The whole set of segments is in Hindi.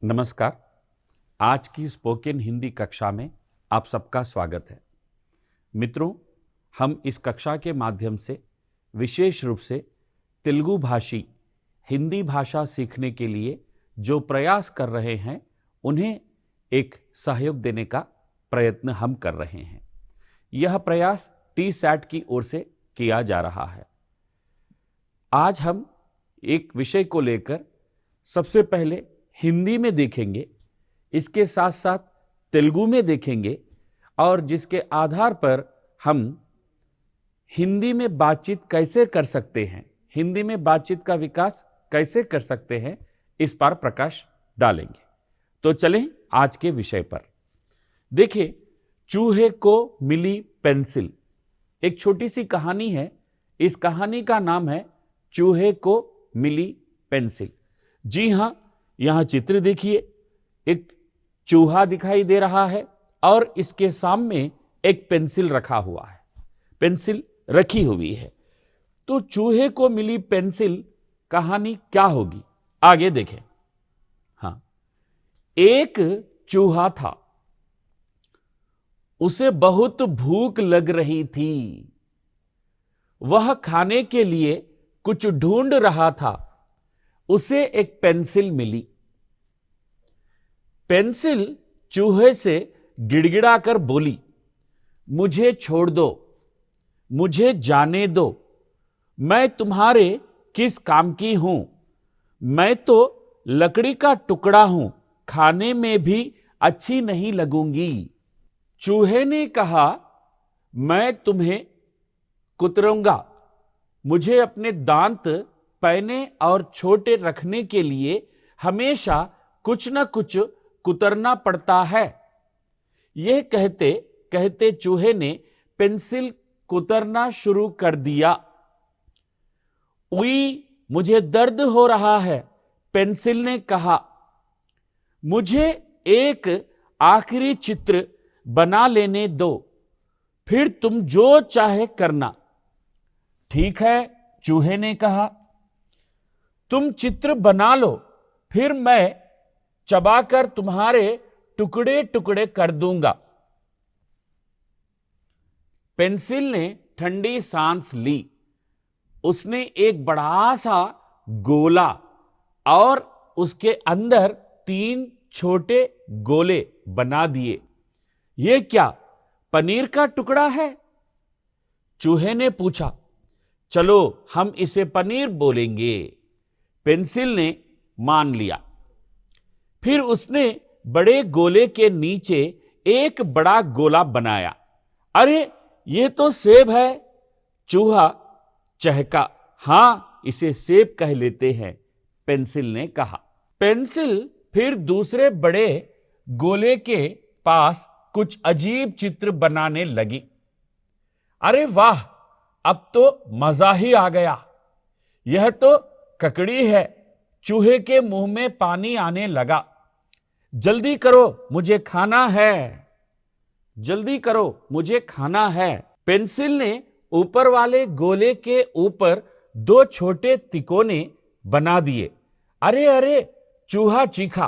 नमस्कार। आज की स्पोकन हिंदी कक्षा में आप सबका स्वागत है। मित्रों, हम इस कक्षा के माध्यम से विशेष रूप से तेलुगु भाषी हिंदी भाषा सीखने के लिए जो प्रयास कर रहे हैं उन्हें एक सहयोग देने का प्रयत्न हम कर रहे हैं। यह प्रयास TSAT की ओर से किया जा रहा है। आज हम एक विषय को लेकर सबसे पहले हिंदी में देखेंगे, इसके साथ साथ तेलुगु में देखेंगे और जिसके आधार पर हम हिंदी में बातचीत कैसे कर सकते हैं, हिंदी में बातचीत का विकास कैसे कर सकते हैं, इस पर प्रकाश डालेंगे। तो चलें आज के विषय पर। देखिए, चूहे को मिली पेंसिल, एक छोटी सी कहानी है। इस कहानी का नाम है चूहे को मिली पेंसिल। जी हां, यहां चित्र देखिए, एक चूहा दिखाई दे रहा है और इसके सामने एक पेंसिल रखा हुआ है, पेंसिल रखी हुई है। तो चूहे को मिली पेंसिल कहानी क्या होगी, आगे देखें। हां, एक चूहा था, उसे बहुत भूख लग रही थी। वह खाने के लिए कुछ ढूंढ रहा था। उसे एक पेंसिल मिली। पेंसिल चूहे से गिड़गिड़ाकर बोली, मुझे छोड़ दो, मुझे जाने दो, मैं तुम्हारे किस काम की हूं? मैं तो लकड़ी का टुकड़ा हूं, खाने में भी अच्छी नहीं लगूंगी। चूहे ने कहा, मैं तुम्हें कुतरूंगा। मुझे अपने दांत पैने और छोटे रखने के लिए हमेशा कुछ न कुछ कुतरना पड़ता है। यह कहते कहते चूहे ने पेंसिल कुतरना शुरू कर दिया। उई, मुझे दर्द हो रहा है, पेंसिल ने कहा। मुझे एक आखिरी चित्र बना लेने दो, फिर तुम जो चाहे करना। ठीक है, चूहे ने कहा, तुम चित्र बना लो, फिर मैं चबाकर तुम्हारे टुकड़े टुकड़े कर दूंगा। पेंसिल ने ठंडी सांस ली। उसने एक बड़ा सा गोला और उसके अंदर 3 छोटे गोले बना दिए। यह क्या, पनीर का टुकड़ा है? चूहे ने पूछा। चलो हम इसे पनीर बोलेंगे। पेंसिल ने मान लिया। फिर उसने बड़े गोले के नीचे एक बड़ा गोला बनाया। अरे, ये तो सेब है, चूहा चहका। हां, इसे सेब कह लेते हैं, पेंसिल ने कहा। पेंसिल फिर दूसरे बड़े गोले के पास कुछ अजीब चित्र बनाने लगी। अरे वाह, अब तो मजा ही आ गया। यह तो ककड़ी है। चूहे के मुंह में पानी आने लगा। जल्दी करो, मुझे खाना है, जल्दी करो, मुझे खाना है। पेंसिल ने ऊपर वाले गोले के ऊपर 2 छोटे तिकोने बना दिए। अरे अरे, चूहा चीखा।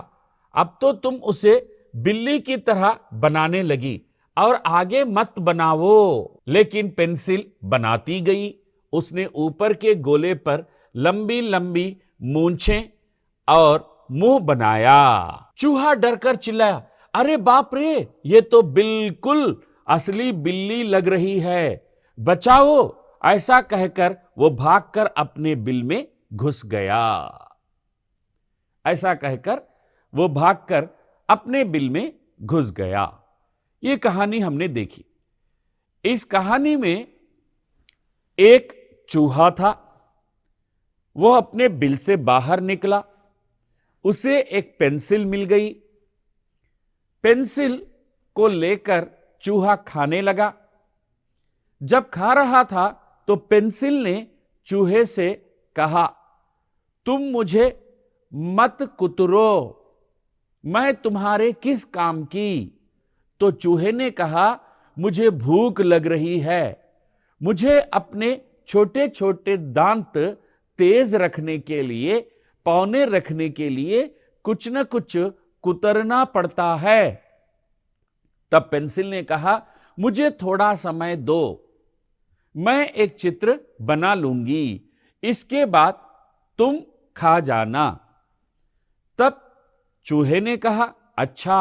अब तो तुम उसे बिल्ली की तरह बनाने लगी, और आगे मत बनाओ। लेकिन पेंसिल बनाती गई। उसने ऊपर के गोले पर लंबी लंबी मूंछें और मुंह बनाया। चूहा डरकर चिल्लाया, अरे बाप रे, ये तो बिल्कुल असली बिल्ली लग रही है, बचाओ। ऐसा कहकर वो भागकर अपने बिल में घुस गया। ऐसा कहकर वो भागकर अपने बिल में घुस गया। ये कहानी हमने देखी। इस कहानी में एक चूहा था। वो अपने बिल से बाहर निकला। उसे एक पेंसिल मिल गई। पेंसिल को लेकर चूहा खाने लगा। जब खा रहा था तो पेंसिल ने चूहे से कहा, तुम मुझे मत कुतरो, मैं तुम्हारे किस काम की? तो चूहे ने कहा, मुझे भूख लग रही है, मुझे अपने छोटे छोटे दांत तेज रखने के लिए, पौने रखने के लिए कुछ न कुछ कुतरना पड़ता है। तब पेंसिल ने कहा, मुझे थोड़ा समय दो, मैं एक चित्र बना लूंगी, इसके बाद तुम खा जाना। तब चूहे ने कहा, अच्छा,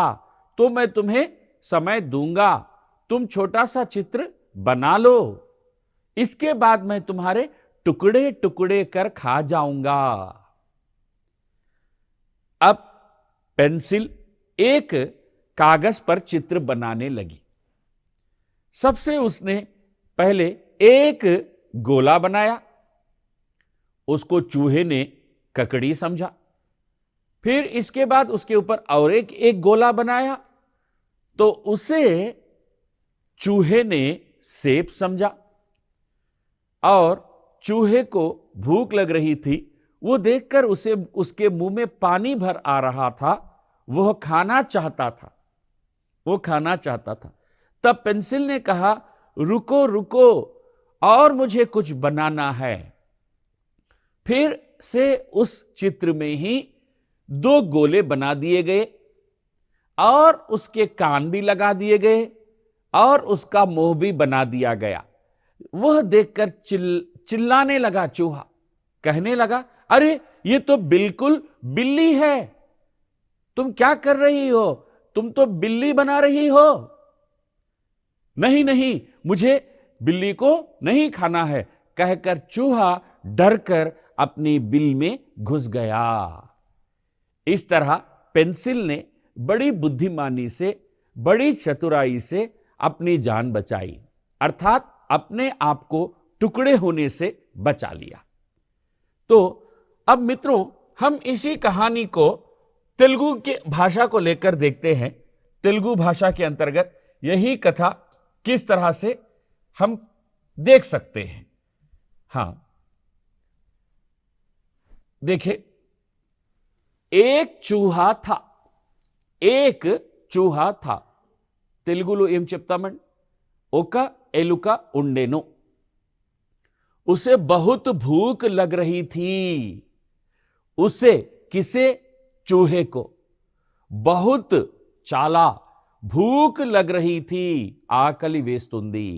तो मैं तुम्हें समय दूंगा, तुम छोटा सा चित्र बना लो, इसके बाद मैं तुम्हारे टुकड़े टुकड़े कर खा जाऊंगा। अब पेंसिल एक कागज पर चित्र बनाने लगी। सबसे उसने पहले एक गोला बनाया, उसको चूहे ने ककड़ी समझा। फिर इसके बाद उसके ऊपर और एक गोला बनाया, तो उसे चूहे ने सेब समझा। और चूहे को भूख लग रही थी, वो देखकर उसे उसके मुंह में पानी भर आ रहा था, वह खाना चाहता था, वो खाना चाहता था। तब पेंसिल ने कहा, रुको रुको, और मुझे कुछ बनाना है। फिर से उस चित्र में ही दो गोले बना दिए गए और उसके कान भी लगा दिए गए और उसका मुंह भी बना दिया गया। वह देखकर चिल्लाने लगा चूहा, कहने लगा, अरे ये तो बिल्कुल बिल्ली है, तुम क्या कर रही हो, तुम तो बिल्ली बना रही हो। नहीं नहीं, मुझे बिल्ली को नहीं खाना है, कहकर चूहा डरकर अपनी बिल में घुस गया। इस तरह पेंसिल ने बड़ी बुद्धिमानी से, बड़ी चतुराई से अपनी जान बचाई, अर्थात अपने आप को टुकड़े होने से बचा लिया। तो अब मित्रों, हम इसी कहानी को तेलुगु की भाषा को लेकर देखते हैं। तेलुगु भाषा के अंतर्गत यही कथा किस तरह से हम देख सकते हैं। हां, देखिए, एक चूहा था, एक चूहा था। తెలుగులో ఏం చెప్తామండి? ఒక ఎలుక ఉండెను, उसे बहुत भूख लग रही थी। उसे, किसे? चूहे को बहुत చాలా भूख लग रही थी, ఆకలి వేస్తుంది।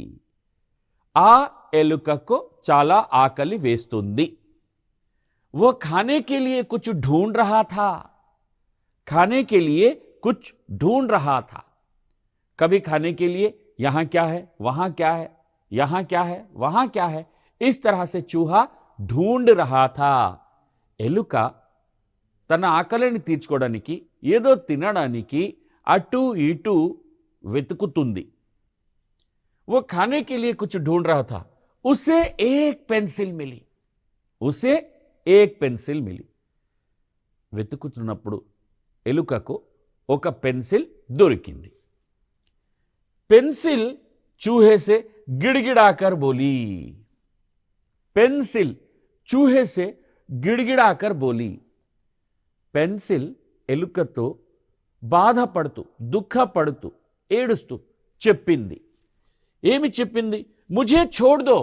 ఆ ఎలుకకు చాలా ఆకలి వేస్తుంది। वो खाने के लिए कुछ ढूंढ रहा था, खाने के लिए कुछ ढूंढ रहा था। कभी खाने के लिए यहां क्या है, वहां क्या है, यहां क्या है, वहां क्या है, इस तरह से चूहा ढूंढ रहा था। ఎలుక తన ఆకలిని తీర్చుకోవడానికి, ఏదో తినడానికి అటు ఇటు వెతుకుతుంది। वो खाने के लिए कुछ ढूंढ रहा था। उसे एक पेंसिल मिली, उसे एक पेंसिल मिली। వెతుకుతున్నప్పుడు ఎలుకకు ఒక పెన్సిల్ దొరికింది। पेंसिल चूहे से गिड़गिड़ाकर बोली, पेंसिल चूहे से గిడిగిడాకర్ బోలి। పెన్సిల్ ఎలుకతో బాధపడుతూ, దుఃఖపడుతూ, ఏడుస్తూ చెప్పింది। ఏమి చెప్పింది? ముझे छोड़ दो,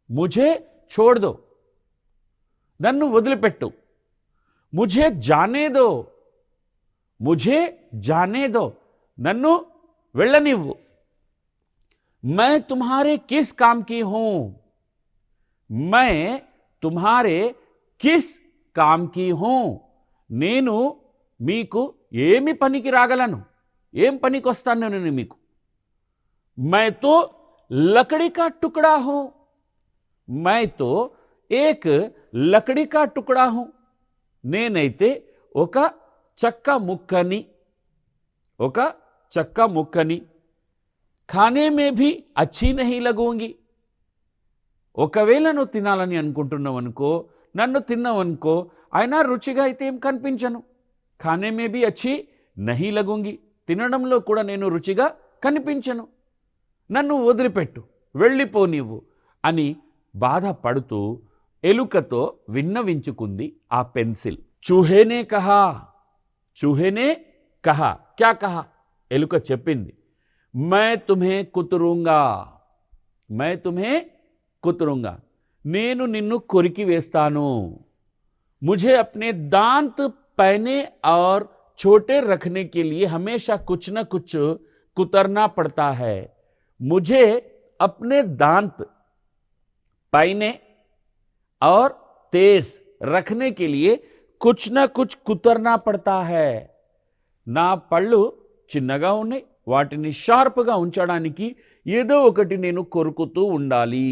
मुझे छोड़ दो, నన్ను వదిలిపెట్టు, मुझे जाने दो, मुझे जाने दो, నన్ను వెళ్ళనివ్వు। मैं तुम्हारे किस काम की हूं, मैं तुम्हारे किस काम की हूं, నేను మీకు ఏమి పనికి రాగలను, ఏం పనికి వస్తాను నేను మీకు। मैं तो लकड़ी का टुकड़ा हूं, मैं तो एक लकड़ी का टुकड़ा हूं, నేనైతే ఒక చెక్క ముక్కని, ఒక చెక్క ముక్కని, खाने में भी अच्छी नहीं लगूंगी। ఒకవేళ నువ్వు తినాలని అనుకుంటున్నావనుకో, నన్ను తిన్నావనుకో, అయినా రుచిగా అయితే ఏం కనిపించను। ఖానే మే భీ అచ్చి నహీ లగూంగి, తినడంలో కూడా నేను రుచిగా కనిపించను, నన్ను వదిలిపెట్టు, వెళ్ళిపోనివ్వు అని బాధపడుతూ ఎలుకతో విన్నవించుకుంది ఆ పెన్సిల్। చూహేనే కహా, చూహేనే కహా, క్యా కహా? ఎలుక చెప్పింది, मैं तुम्हें कुतरूंगा, मैं तुम्हें कुतरूंगा, నేను నిన్ను కొరికి వేస్తాను। मुझे अपने दांत पैने और छोटे रखने के लिए हमेशा कुछ न कुछ कुतरना पड़ता है। मुझे अपने दांत पैने और तेज रखने के लिए कुछ न कुछ కుతర్నా పడతా है। నా పళ్ళు చిన్నగా ఉన్నాయి, వాటిని షార్ప్గా ఉంచడానికి ఏదో ఒకటి నేను కొరుకుతూ ఉండాలి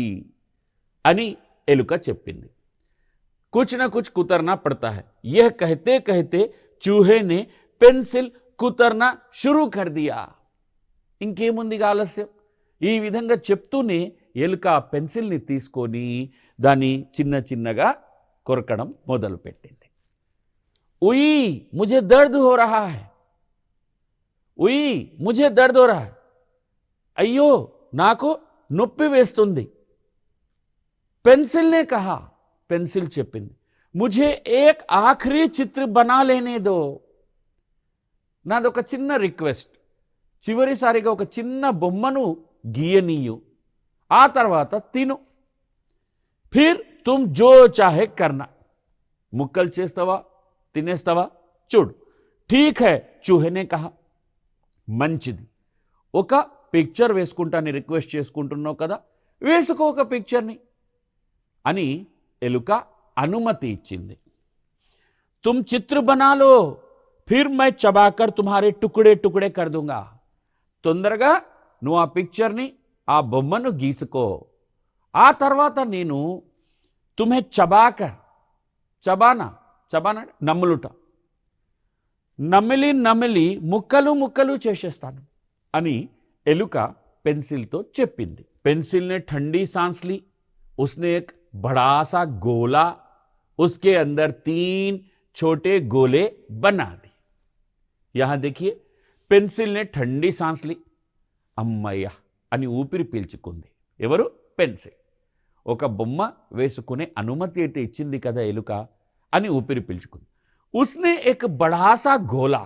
అని ఎలుక చెప్పింది। कुछ न कुछ कुतरना पड़ता है। यह कहते कहते चूहे ने पेंसिल కుతర్నా शुरू कर दिया। ఇంకేముంది ఆలస్యం, ఈ విధంగా చెప్తూనే ఎలుక పెన్సిల్ని తీసుకొని దాన్ని చిన్న చిన్నగా కొరకడం మొదలుపెట్టింది। ఉయ్ ముझे दर्द हो रहा है, ఉయ్ मुझे दर्द हो रहा है, అయ్యో నాకు నొప్పి వేస్తుంది। पेंसिल ने कहा, పెన్సిల్ చెప్పింది, मुझे एक आखिरी चित्र बना लेने दो। నాదొక చిన్న రిక్వెస్ట్, చివరిసారిగా ఒక చిన్న బొమ్మను గీయనీయు, ఆ తర్వాత తిను, ఫిర్ తుమ్ జో చాహే కర్నా, ముక్కలు చేస్తావా తినేస్తావా చూడు। ఠీక్ హై చూహేనే కహా, మంచిది, ఒక పిక్చర్ వేసుకుంటాను రిక్వెస్ట్ చేసుకుంటున్నావు కదా, వేసుకో ఒక పిక్చర్ని అని ఎలుక అనుమతి ఇచ్చింది। తుమ్ చిత్ర బనా లో, ఫిర్ మై చబాకర్ తుమ్హారే టుకుడే టుకుడే కర్ దూంగా। తొందరగా నువ్వు ఆ పిక్చర్ని ఆ బొమ్మను గీసుకో, ఆ తర్వాత నేను తుమ్హే చబాకర్, చబానా చబానా నమ్ములుట, నమిలి నమిలి ముక్కలు ముక్కలు చేసేస్తాను అని ఎలుక పెన్సిల్తో చెప్పింది। पेंसिल ने ठंडी सांस ली, उसने एक बड़ा सा गोला, उसके अंदर 3 छोटे गोले बना दिए। यहां देखिए, पेंसिल ने ठंडी सांस ली, అమ్మయ్య అని ఊపిరి పీల్చుకుంది। ఎవరు? పెన్సిల్। ఒక బొమ్మ వేసుకునే అనుమతి అయితే ఇచ్చింది కదా ఎలుక, అని ఊపిరి పీల్చుకుంది। उसने एक बड़ा सा गोला,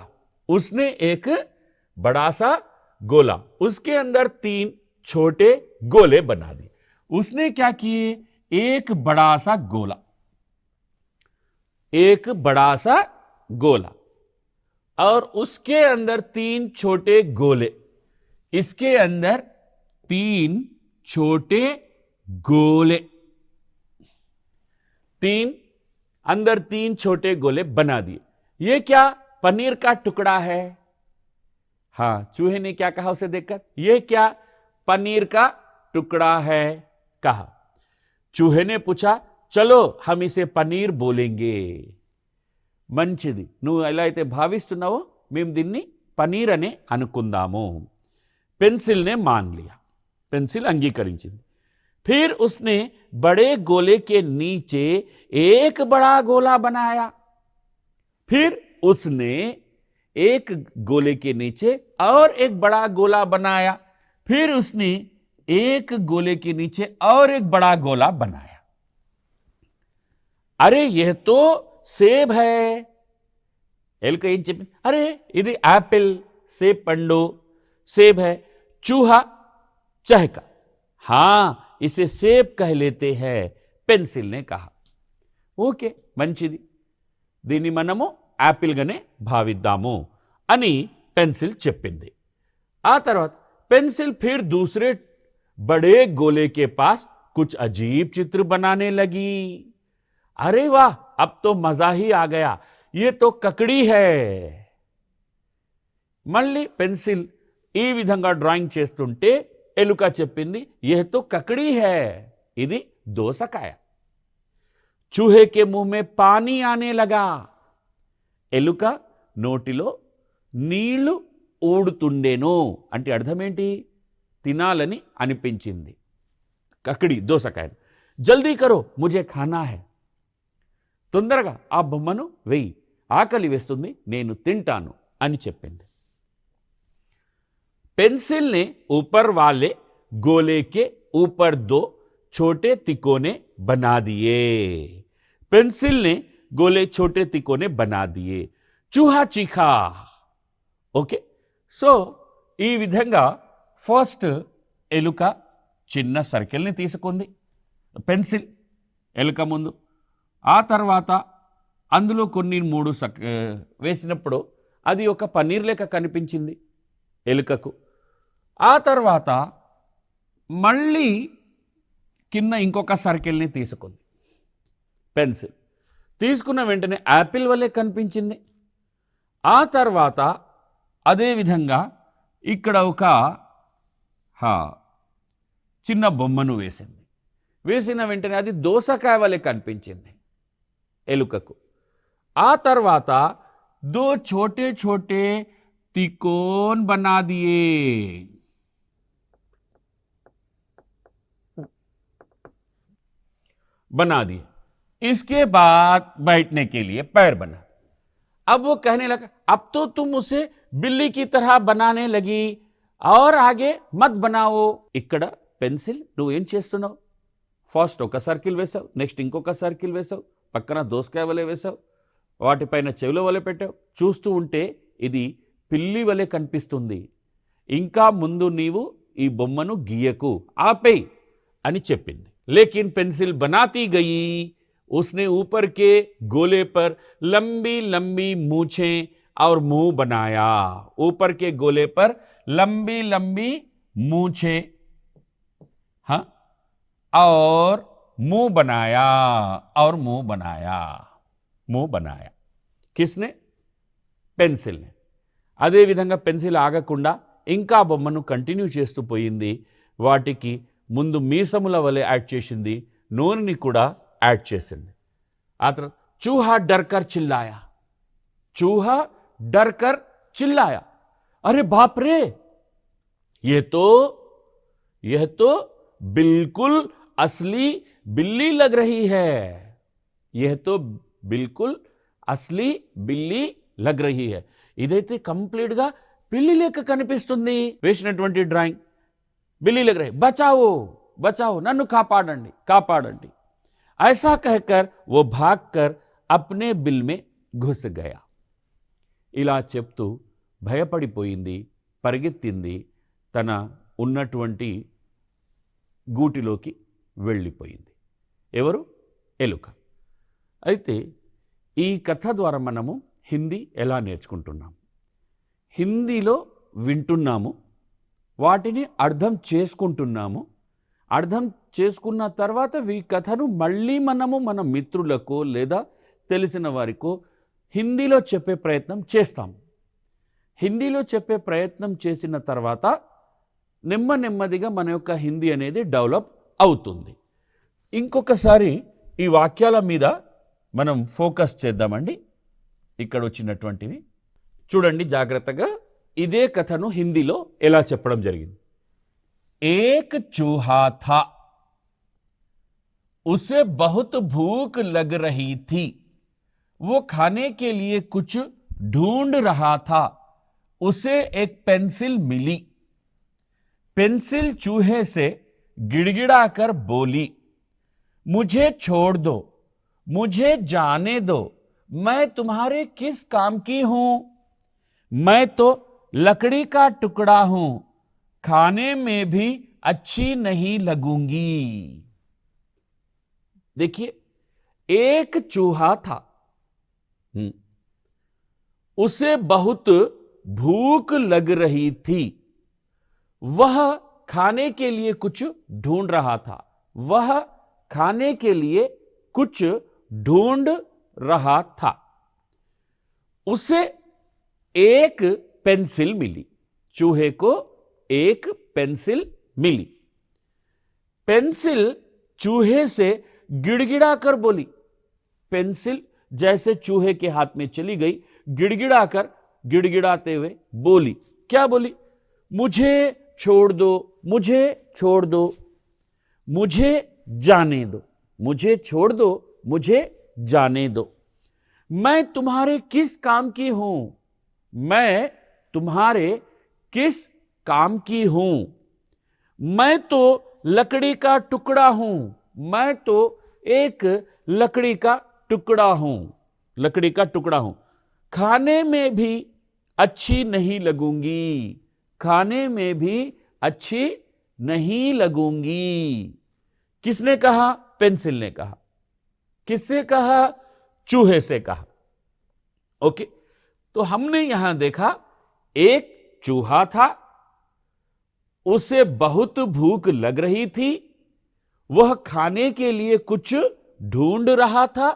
उसने एक बड़ा सा गोला, उसके अंदर 3 छोटे गोले बना दिए। उसने क्या किए? एक बड़ा सा गोला, एक बड़ा सा गोला और उसके अंदर 3 छोटे गोले, इसके अंदर 3 छोटे गोले, 3 छोटे गोले बना दिए। ये क्या? पनीर का टुकड़ा है। हां, चूहे ने क्या कहा उसे देखकर? ये क्या? पनीर का टुकड़ा है कहा। चूहे ने पूछा, चलो हम इसे पनीर बोलेंगे। మంచిది, నువ్వు ఎలా అయితే భావిస్తున్నావో మేము దీన్ని పనీర్ అనే అనుకుందాము। पेंसिल ने मान लिया, पेंसिल अंगीकరించింది। फिर उसने बड़े गोले के नीचे एक बड़ा गोला बनाया। फिर उसने एक गोले के नीचे और एक बड़ा गोला बनाया। फिर उसने एक गोले के नीचे और एक बड़ा गोला बनाया। अरे यह तो सेब है। ఎలుక ఏం చెప్పింది? అరే ఇది యాపిల్, సేబ్ పండు, सेब है। चूहा चहका, हाँ इसे सेब कह लेते हैं, पेंसिल ने कहा। ఓకే మంచిది, దీన్ని మనము యాపిల్ గానే భావిద్దాము అని పెన్సిల్ చెప్పింది। ఆ తర్వాత पेंसिल फिर दूसरे बड़े गोले के पास कुछ अजीब चित्र बनाने लगी। अरे वाह, अब तो मजा ही आ गया, ये तो ककड़ी है। మళ్ళీ పెన్సిల్ ఈ విధంగా డ్రాయింగ్ చేస్తుంటే ఎలుక చెప్పింది, यह तो ककड़ी है, ఇది దోసకాయ। चूहे के मुंह में पानी आने लगा। ఎలుక నోటిలో నీళ్లు ఊడుతుండేను అంటే అర్థం ఏంటి? తినాలని అనిపించింది కకడి దోసకాయ। జల్దీ కరో ముझे खाना है, తొందరగా ఆ బొమ్మను వెయ్యి, ఆకలి వేస్తుంది, నేను తింటాను అని చెప్పింది। पेंसिल ने ऊपर वाले गोले के ऊपर 2 छोटे तिकोने बना दिए। पेंसिल ने गोले छोटे तिकोने बना दिए। चूहा चीखा। ఓకే, సో ఈ విధంగా ఫస్ట్ ఎలుక చిన్న సర్కిల్ని తీసుకుంది, పెన్సిల్ ఎలుక ముందు, ఆ తర్వాత అందులో కొన్ని 3 వేసినప్పుడు అది ఒక పన్నీర్ లెక్క కనిపించింది ఎలుకకు. ఆ తర్వాత మళ్ళీ కింద ఇంకొక సర్కిల్ని తీసుకుంది, పెన్సిల్ తీసుకున్న వెంటనే యాపిల్ వలె కనిపించింది. ఆ తర్వాత అదేవిధంగా ఇక్కడ ఒక చిన్న బొమ్మను వేసింది. వేసిన వెంటనే అది దోసకాయ వలె కనిపించింది ఎలుకకు. ఆ తర్వాత దో छोटे छोटे त्रिकोण बना दिए. बना दिए. इसके बाद बैठने के लिए पैर बना. अब वो कहने लगा, अब तो तुम उसे बिल्ली की तरह बनाने लगी और आगे मत बनाओ. ఇక్కడ పెన్సిల్ నువ్వేం చేస్తున్నావు? ఫస్ట్ ఒక సర్కిల్ వేసావు, నెక్స్ట్ ఇంకొక సర్కిల్ వేసావు, పక్కన దోసకాయ వలె వేసావు, వాటిపైన చెవుల వలె పెట్టావు. చూస్తూ ఉంటే ఇది పిల్లి వలె కనిపిస్తుంది. ఇంకా ముందు నీవు ఈ బొమ్మను గీయకు, ఆపేయ్ అని చెప్పింది. लेकिन पेंसिल बनाती गई. उसने ऊपर के गोले पर लंबी लंबी मूछें और मुंह बनाया. ऊपर के गोले पर लंबी लंबी मूछें, हाँ, और मुंह बनाया, और मुंह बनाया, मुंह बनाया. किसने? పెన్సిల్. అదేవిధంగా పెన్సిల్ ఆగకుండా ఇంకా బొమ్మను కంటిన్యూ చేస్తూ పోయింది. వాటికి ముందు మీసముల వలె యాడ్ చేసింది, నూనెని కూడా యాడ్ చేసింది. ఆ తర్వాత चूहा डरकर चिल्लाया. चूहा डरकर चिल्लाया. अरे बाप रे, यह तो बिल्कुल असली बिल्ली लग रही है. यह तो बिल्कुल असली बिल्ली लग रही है. ఇదైతే కంప్లీట్ గా పిల్లి లెక్క కనిపిస్తుంది. వేసినటువంటి డ్రాయింగ్ बिल्ली लग रही. बचाओ बचाओ, నన్ను కాపాడండి కాపాడండి. ऐसा कहकर वो भागकर अपने बिल में घुस गया. ఇలా చెప్తూ భయపడిపోయింది, పరిగెత్తింది, తన ఉన్నటువంటి గూటిలోకి వెళ్ళిపోయింది. ఎవరు? ఎలుక. అయితే ఈ కథ ద్వారా మనము హిందీ ఎలా నేర్చుకుంటున్నాము? హిందీలో వింటున్నాము, వాటిని అర్థం చేసుకుంటున్నాము. అర్థం చేసుకున్న తర్వాత ఈ కథను మళ్ళీ మనము మన మిత్రులకు లేదా తెలిసిన వారికో హిందీలో చెప్పే ప్రయత్నం చేస్తాము. హిందీలో చెప్పే ప్రయత్నం చేసిన తర్వాత నెమ్మదిగా మన యొక్క హిందీ అనేది డెవలప్ అవుతుంది. ఇంకొకసారి ఈ వాక్యాల మీద మనం ఫోకస్ చేద్దామండి. ఇక్కడ వచ్చినటువంటివి చూడండి జాగ్రత్తగా. ఇదే కథను హిందీలో ఎలా చెప్పడం జరిగింది. एक चूहा था, उसे बहुत भूख लग रही थी. वो खाने के लिए कुछ ढूंढ रहा था. उसे एक पेंसिल मिली. पेंसिल चूहे से गिड़गिड़ाकर बोली, मुझे छोड़ दो, मुझे जाने दो, मैं तुम्हारे किस काम की हूं? मैं तो लकड़ी का टुकड़ा हूं, खाने में भी अच्छी नहीं लगूंगी. देखिए, एक चूहा था, उसे बहुत भूख लग रही थी. वह खाने के लिए कुछ ढूंढ रहा था. वह खाने के लिए कुछ ढूंढ रहा था. उसे एक पेंसिल मिली. चूहे को एक पेंसिल मिली. पेंसिल चूहे से गिड़गिड़ाकर बोली. पेंसिल जैसे चूहे के हाथ में चली गई, गिड़गिड़ाते हुए बोली. क्या बोली? मुझे छोड़ दो, मुझे छोड़ दो, मुझे जाने दो, मुझे छोड़ दो, मुझे जाने दो. मैं तुम्हारे किस काम की हूं? मैं तुम्हारे किस काम की हूं? मैं तो लकड़ी का टुकड़ा हूं. मैं तो एक लकड़ी का टुकड़ा हूं. लकड़ी का टुकड़ा हूं. खाने में भी अच्छी नहीं लगूंगी. खाने में भी अच्छी नहीं लगूंगी. किसने कहा? पेंसिल ने कहा. किससे कहा? चूहे से कहा. ओके. तो हमने यहां देखा एक चूहा था, उसे बहुत भूख लग रही थी, वह खाने के लिए कुछ ढूंढ रहा था।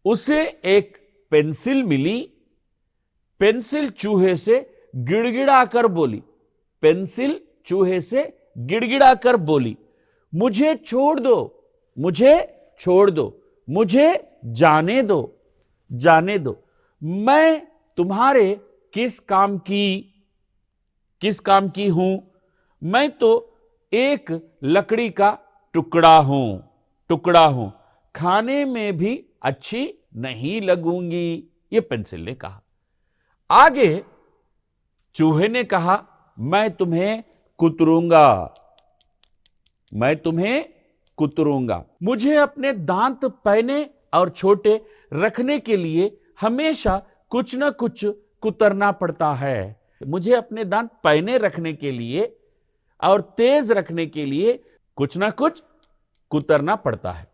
उसे एक पेंसिल मिली। पेंसिल चूहे से गिड़गिड़ाकर बोली, पेंसिल चूहे से गिड़गिड़ाकर बोली, मुझे छोड़ दो, मुझे छोड़ दो, मुझे जाने दो, जाने दो। मैं तुम्हारे किस काम की हूं? मैं तो एक लकड़ी का टुकड़ा हूं, खाने में भी अच्छी नहीं लगूंगी, यह पेंसिल ने कहा। आगे चूहे ने कहा, मैं तुम्हें कुतरूंगा, मैं तुम्हें कुतरूंगा। मुझे अपने दांत पैने और छोटे रखने के लिए हमेशा कुछ ना कुछ कुतरना पड़ता है। मुझे अपने दांत पैने रखने के लिए और तेज रखने के लिए कुछ ना कुछ कुतरना पड़ता है।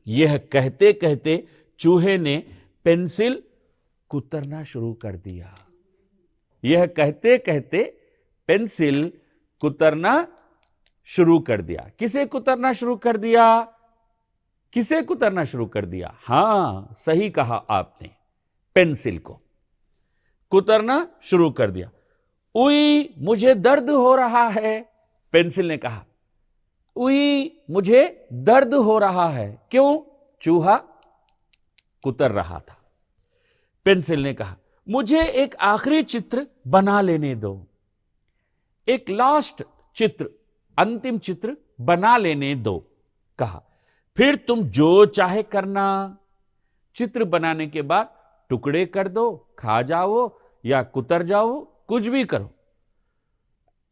यह कहते कहते चूहे ने पेंसिल कुतरना शुरू कर दिया। यह कहते कहते पेंसिल कुतरना शुरू कर दिया। किसे कुतरना शुरू कर दिया? किसे कुतरना शुरू कर दिया? हां, सही कहा आपने, पेंसिल को कुतरना शुरू कर दिया। उई, मुझे दर्द हो रहा है, पेंसिल ने कहा। उई, मुझे दर्द हो रहा है। क्यों? चूहा कुतर रहा था। पेंसिल ने कहा, मुझे एक आखिरी चित्र बना लेने दो, एक लास्ट चित्र, अंतिम चित्र बना लेने दो, कहा। फिर तुम जो चाहे करना। चित्र बनाने के बाद टुकड़े कर दो, खा जाओ या कुतर जाओ, कुछ भी करो।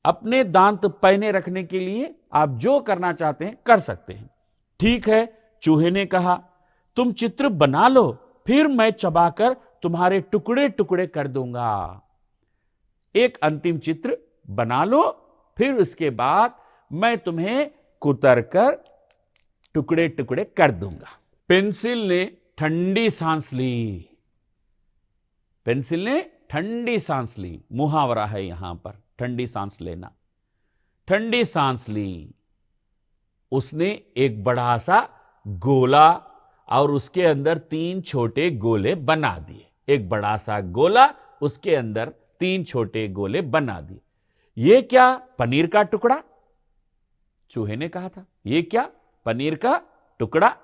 अपने दांत पैने रखने के लिए आप जो करना चाहते हैं कर सकते हैं। ठीक है, चूहे ने कहा, तुम चित्र बना लो, फिर मैं चबाकर तुम्हारे टुकड़े टुकड़े कर दूंगा। एक अंतिम चित्र बना लो, फिर उसके बाद मैं तुम्हें कुतर कर टुकड़े टुकड़े कर दूंगा। पेंसिल ने ठंडी सांस ली। पेंसिल ने ठंडी सांस ली। मुहावरा है यहां पर, ठंडी सांस लेना। ठंडी सांस ली। उसने एक बड़ा सा गोला और उसके अंदर 3 छोटे गोले बना दिए। एक बड़ा सा गोला, उसके अंदर 3 छोटे गोले बना दिए। ये क्या? पनीर का टुकड़ा? चूहे ने कहा था, ये क्या? पनीर का टुकड़ा?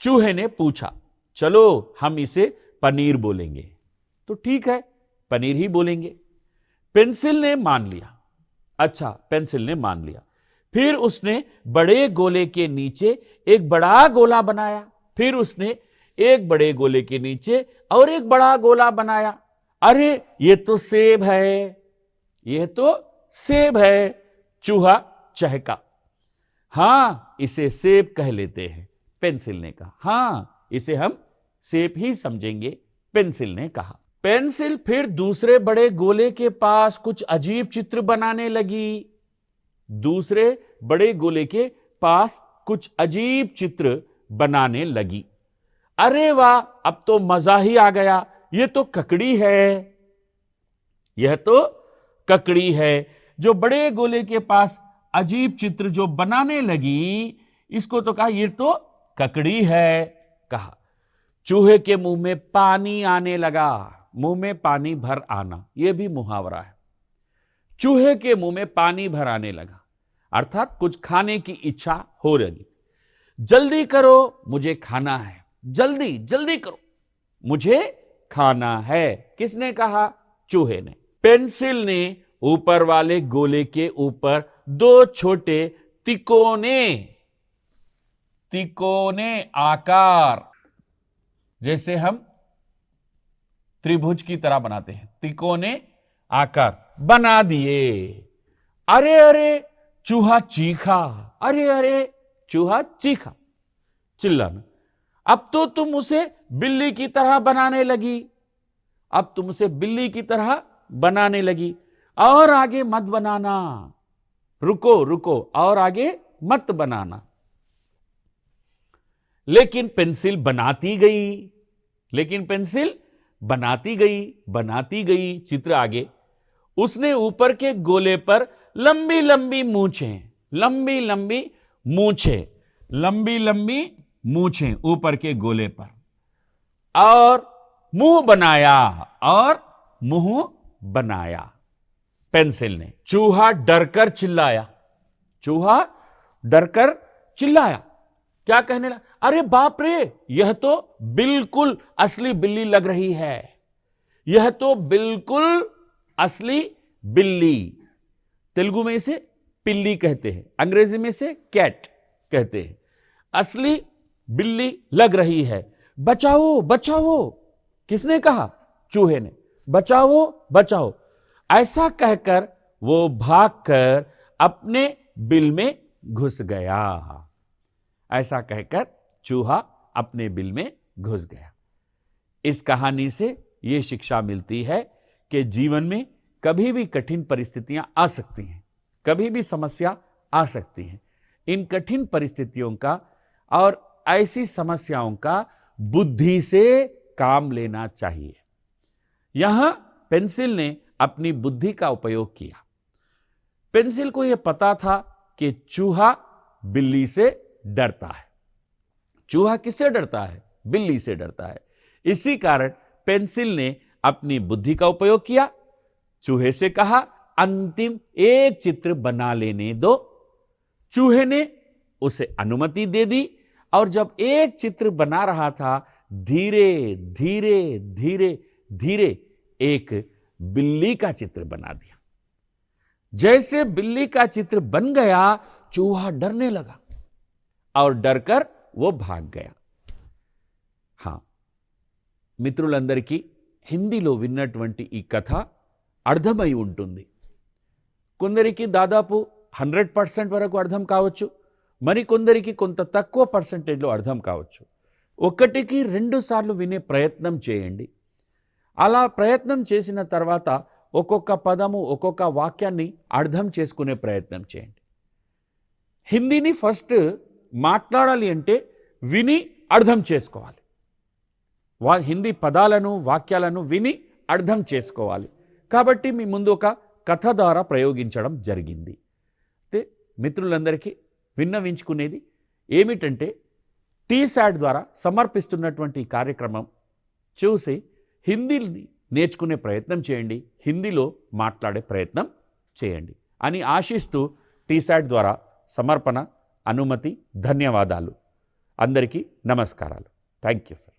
चूहे ने पूछा, चलो हम इसे पनीर बोलेंगे। तो ठीक है, पनीर ही बोलेंगे। पेंसिल ने मान लिया। अच्छा, पेंसिल ने मान लिया। फिर उसने बड़े गोले के नीचे एक बड़ा गोला बनाया। फिर उसने एक बड़े गोले के नीचे और एक बड़ा गोला बनाया। अरे, ये तो सेब है, यह तो सेब है। चूहा चहका। हां, इसे सेब कह लेते हैं, पेंसिल ने कहा। हां, इसे हम सेब ही समझेंगे, पेंसिल ने कहा। पेंसिल फिर दूसरे बड़े गोले के पास कुछ अजीब चित्र बनाने लगी। दूसरे बड़े गोले के पास कुछ अजीब चित्र बनाने लगी। अरे वाह, अब तो मजा ही आ गया। यह तो ककड़ी है, यह तो ककड़ी है। जो बड़े गोले के पास अजीब चित्र जो बनाने लगी, इसको तो कहा यह तो ककड़ी है, कहा। चूहे के मुंह में पानी आने लगा। मुंह में पानी भर आना, यह भी मुहावरा है। चूहे के मुंह में पानी भर आने लगा, अर्थात कुछ खाने की इच्छा हो रही। जल्दी करो, मुझे खाना है, जल्दी जल्दी करो, मुझे खाना है। किसने कहा? चूहे ने। पेंसिल ने ऊपर वाले गोले के ऊपर 2 छोटे तिकोने आकार, जैसे हम त्रिभुज की तरह बनाते हैं, तिकोने आकार बना दिए। अरे अरे, चूहा चीखा। अरे अरे, चूहा चीखा, चिल्लाना। अब तो तुम उसे बिल्ली की तरह बनाने लगी। अब तुम उसे बिल्ली की तरह बनाने लगी। और आगे मत बनाना, रुको रुको, और आगे मत बनाना। लेकिन पेंसिल बनाती गई, लेकिन पेंसिल बनाती गई चित्र आगे। उसने ऊपर के गोले पर लंबी लंबी मूछें ऊपर के गोले पर, और मुंह बनाया पेंसिल ने। चूहा डरकर चिल्लाया। क्या कहने लगा? अरे बाप रे, यह तो बिल्कुल असली बिल्ली लग रही है। यह तो बिल्कुल असली बिल्ली। तेलुगु में इसे पिल्ली कहते हैं, अंग्रेजी में इसे कैट कहते हैं। असली बिल्ली लग रही है। बचाओ बचाओ। किसने कहा? चूहे ने। बचाओ बचाओ। ऐसा कहकर वो भागकर अपने बिल में घुस गया। ऐसा कहकर चूहा अपने बिल में घुस गया। इस कहानी से यह शिक्षा मिलती है कि जीवन में कभी भी कठिन परिस्थितियां आ सकती हैं, कभी भी समस्या आ सकती हैं। इन कठिन परिस्थितियों का और ऐसी समस्याओं का बुद्धि से काम लेना चाहिए। यहां पेंसिल ने अपनी बुद्धि का उपयोग किया। पेंसिल को यह पता था कि चूहा बिल्ली से डरता है। चूहा किससे डरता है? बिल्ली से डरता है। इसी कारण पेंसिल ने अपनी बुद्धि का उपयोग किया। चूहे से कहा, अंतिम एक चित्र बना लेने दो। चूहे ने उसे अनुमति दे दी, और जब एक चित्र बना रहा था, धीरे धीरे धीरे धीरे एक बिल्ली का चित्र बना दिया। जैसे बिल्ली का चित्र बन गया, चूहा डरने लगा और डरकर वो भाग गया। మిత్రులందరికీ హిందీలో విన్నటువంటి ఈ కథ అర్థమై ఉంటుంది. కొందరికి దాదాపు 100% వరకు అర్థం కావచ్చు, మరికొందరికి కొంత తక్కువ పర్సెంటేజ్లో అర్థం కావచ్చు. ఒకటికి 2 సార్లు వినే ప్రయత్నం చేయండి. అలా ప్రయత్నం చేసిన తర్వాత ఒక్కొక్క పదము ఒక్కొక్క వాక్యాన్ని అర్థం చేసుకునే ప్రయత్నం చేయండి. హిందీని ఫస్ట్ మాట్లాడాలి అంటే విని అర్థం చేసుకోవాలి. హిందీ పదాలను వాక్యాలను విని అర్థం చేసుకోవాలి. కాబట్టి మీ ముందు ఒక కథ ద్వారా ప్రయోగించడం జరిగింది. అయితే మిత్రులందరికీ విన్నవించుకునేది ఏమిటంటే, టీసాట్ ద్వారా సమర్పిస్తున్నటువంటి కార్యక్రమం చూసి హిందీని నేర్చుకునే ప్రయత్నం చేయండి, హిందీలో మాట్లాడే ప్రయత్నం చేయండి అని ఆశిస్తూ టీసాట్ ద్వారా సమర్పణ అనుమతి ధన్యవాదాలు. అందరికీ నమస్కారాలు. Thank you sir.